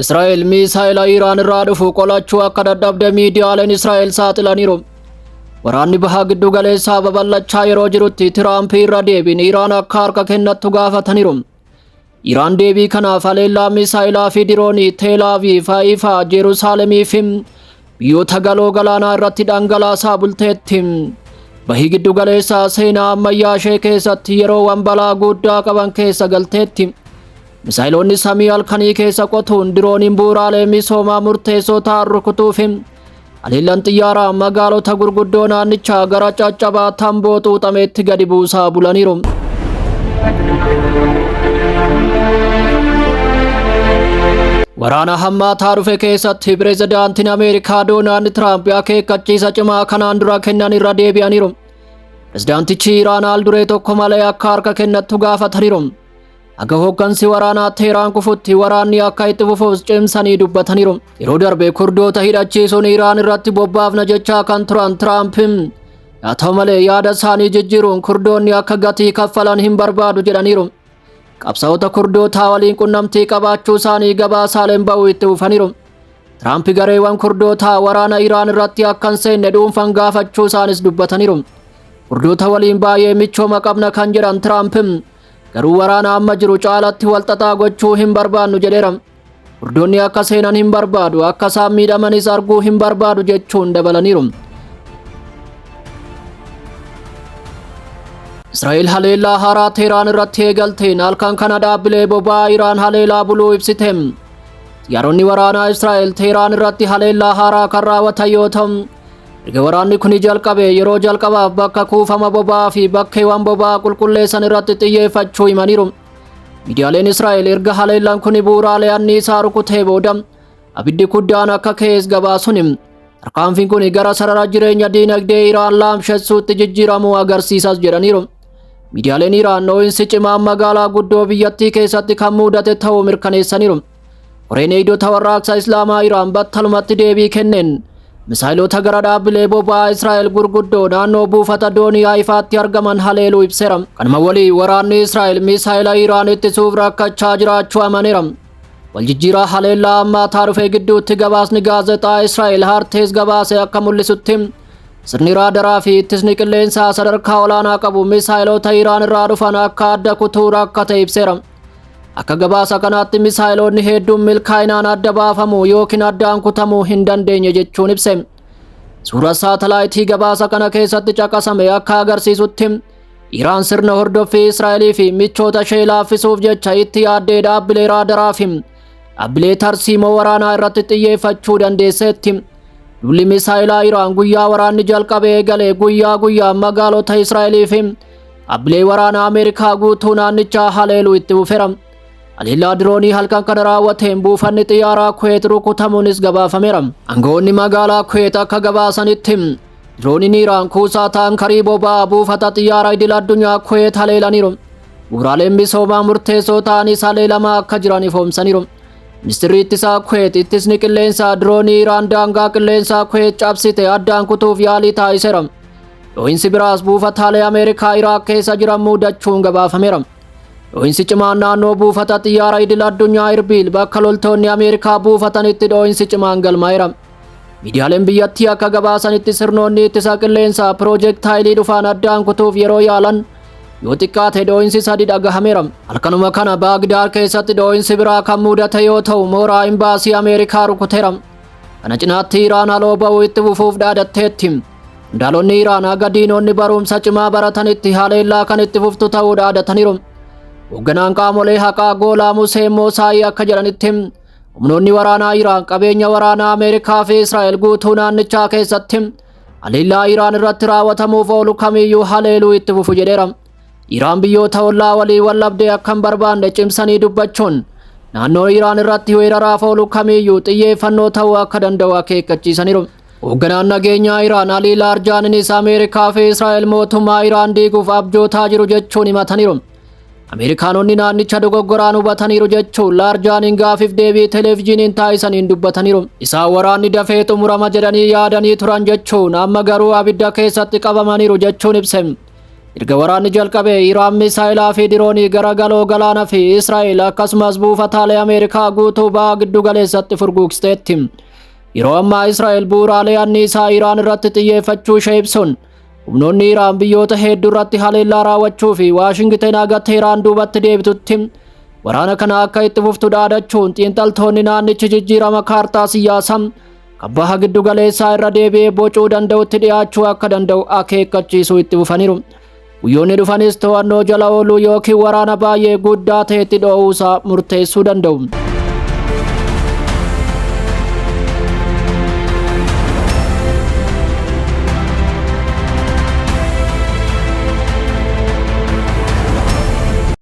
Israa'el misaa'ila Iraan irraa dhufu qolachuu akka dadhabde miidiyaaleen Israa'el saaxilaniiru. Waraanni bahaa giddu galeessaa babal'achaa yeroo jirutti Tiraamp irra deebiin Iraan akka harka kennattu gaafataniiru. Iraan deebii kanaaf haleellaa misaa'ilaa fi diroonii Teel Aviv, Haifaa, Jeruusaalemii fi biyyoota galoo galaanaa irratti dhangalaasaa bulteetti. Bahii giddu galeessaa seenaa ammayyaa ishee keessatti yeroowwan balaa guddaa qaban keessa galteetti. Misaa'iloonni samii halkanii keessa qotuun dirooniin bu'uuraalee misoomaa murteessoo ta'an rukutuuf haleellaan xiyyaaraa magaalota gurguddoo naannichaa gara caccabaa tamboo xuuxameetti gadi buusaa bulaniiru. Waraana hammaataa dhufe keessatti pireezidaantiin Ameerikaa Doonaald Tiraamp akeekkachiisa cimaa kanaan dura kennan irra deebi'aniiru. Pireezidaantichi Iraan haal duree tokko malee akka harka kennattu gaafataniiru. Akka hooggansi waraanaa Teheraan kufutti waraanni akka itti fufuuf cimsanii dubbataniiru. Yeroo darbe Kurdoota hidhachiisuun Iraan irratti bobbaafna jechaa kan turan Tiraamp haa ta'u malee yaada isaanii jijjiiruun Kurdoonni akka gatii kaffalan hin barbaadu jedhaniiru. Qabsaa'ota Kurdootaa waliin qunnamtii qabaachuu isaanii gabaasaaleen ba'uu itti fufaniiru. Tiraamp gareewwan Kurdootaa waraana Iraan irratti akka hin seenne dhuunfaan gaafachuu isaanis dubbataniiru. Kurdoota waliin baay'ee michooma qabna kan jedhan Tiraamp garuu waraana amma jiru caalatti walxaxaa gochuu hin barbaannu jedheera. Kurdoonni akka seenan hin barbaadu, akka isaan miidhamanis arguu hin barbaadu jechuun dabalaniiru. Israa'el haleellaa haaraa Teheraan irratti eegalteen halkan kana dhaabbilee boba'aa Iraan haleelaa buluu ibsite. Xiyyaaronni waraanaa Israa'el Teheraan irratti haleellaa haaraa kan raawwatan yoo ta'u, erga waraanni kun jalqabe yeroo jalqabaaf bakka kuufama boba'aa fi bakkeewwan boba'aa qulqulleessan irratti xiyyeeffachuu himaniiru. Miidiyaaleen Israa'el erga haleellaan kun bu'uuraalee anniisaa rukutee booda abiddi guddaan akka ka'es gabaasuun tarkaanfiin kun gara sarara jireenya diinagdee Iraan laamsheessuutti jijjiiramuu agarsiisas jedhaniiru. Miidiyaaleen Iraan dhoo'insi cimaan magaalaa guddoo biyyattii keessatti kan mudate ta'uu mirkaneessaniiru. Koreen eegdota warraaqsa Islaamaa Iraan battalumatti deebii kenneen misaa'ilota gara dhaabbilee boba'aa Israa'el gurguddoo naannoo buufata doonii Haifaatti argaman haleeluu ibseera. Kanuma waliin waraanni Israa'el misaa'ila Iraan ittisuuf rakkachaa jiraachuu amaneera. Waljijjiiraa haleellaa hammaataa dhufe gidduutti gabaasni gaazexaa Israa'el Hartees gabaase akka mul'isutti sirni raadaraa fi ittisni qilleensaa sadarkaa olaanaa qabu misaa'ilota Iraan irraa dhufan akka adda kutuu rakkate ibseera. Akka gabaasa kanaatti misaa'iloonni hedduun milkaa'inaan adda baafamuu yookiin addaan kutamuu hin dandeenye jechuun ibse. Suuraa saatalaayitii gabaasa kana keessatti caqasame akka agarsiisutti Iraan sirna hordoffii Israa'elii fi michoota ishee laaffisuuf jecha itti yaaddee dhaabbilee raadaraa fi dhaabbilee tarsiimoo waraanaa irratti xiyyeeffachuu dandeesseetti. Lolli misaa'ilaa Iraan guyyaa waraanni jalqabee eegale guyyaa guyyaan magaalota Israa'elii fi dhaabbilee waraanaa Ameerikaa guutuu naannichaa haleeluu itti fufeera. Haleellaa diroonii halkan kana raawwateen buufanni xiyyaaraa Kuweet rukutamuunis gabaafameera. Aangawoonni magaalaa Kuweet akka gabaasanitti dirooniin Iraan kuusaa taankarii boba'aa buufata xiyyaaraa idil addunyaa Kuweet haleelaniiru. Bu'uuraaleen misoomaa murteessoo ta'anis haleelamaa akka jiran ifoomsaniiru. Ministeerri ittisaa Kuweet ittisni qilleensaa diroonii Iraan daangaa qilleensaa Kuweet cabsite addaan kutuuf yaalii taasiseera. Dhoo'insi biraas buufataalee Ameerikaa Iraaq keessa jiran mudachuun gabaafameera. Dhoo'insi cimaan naannoo buufata xiyyaaraa idil addunyaa Irbiil bakka loltoonni Ameerikaa buufatanitti dhoo'insi cimaan galmaa'eera. Miidiyaaleen biyyattii akka gabaasanitti sirnoonni ittisa qilleensaa piroojeektaayilii dhufaan addaan kutuuf yeroo yaalan yoo xiqqaate dhoo'insi 3 dhagahameera. Halkanuma kana Baagdaad keessatti dhoo'insi biraa kan mudate yoo ta'u mooraa imbaasii Ameerikaa rukuteera. Kana cinaatti Iraan haaloo ba'uu itti fufuuf dhaadatteetti. Qondaalonni Iraan aga diinonni barumsa cimaa baratanitti haleellaa kan itti fuftu ta'uu dhaadataniiru. Hoogganaan qaamolee haqaa Goolaa Museen Moosaayii akka jedhanitti humnoonni waraanaa Iraan qabeenya waraanaa Ameerikaa fi Israa'el guutuu naannichaa keessatti haleellaa Iraan irratti raawwatamuuf oolu kamiyyuu haleeluu itti fufu jedheera. Iraan biyyoota ollaa walii wallabdee akka hin barbaanne cimsanii dubbachuun naannoo Iraan irratti weeraraaf oolu kamiyyuu xiyyeeffannoo ta'uu akka danda'u akeekkachiisaniiru. Hoogganaan nageenyaa Iraan Alii Laarjaaniinis Ameerikaa fi Israa'el mootummaa Iraan diiguuf abjootaa jiru jechuun himataniiru. Ameerikaanonni naannicha dogoggoraan hubataniiru jechuun Laarjaaniin gaafiif deebii televezyiiniin taasisaniin dubbataniiru. Isaan waraanni dafee xumurama jedhanii yaadanii turan jechuun amma garuu abidda keessatti qabamaniiru jechuun ibse. Erga waraanni jalqabee Iraan misaayilaa fi diroonii garagaloo galaana fi Israa'el akkasumas buufataalee Ameerikaa guutuu bahaa giddu galeessatti furguugsteetti. Yeroo ammaa Israa'el bu'uuraalee anniisaa Iraan irratti xiyyeeffachuu ishee ibsuun humnoonni Iraan biyyoota hedduu irratti haleellaa raawwachuu fi Waashingten aga Teheraan duubatti deebitutti waraana kana akka itti fuftu dhaadachuun xiinxaltoonni naannichi jijjiirama kaartaa siyaasaa kan baha giddu galeessaa irra deebi'ee bocuu danda'utti dhiyaachuu akka danda'u akeekkachiisuu itti fufaniiru. Guyyoonni dhufanis to'annoo jala ooluu yookiin waraana baay'ee guddaa ta'etti dho'uusaa murteessuu danda'u.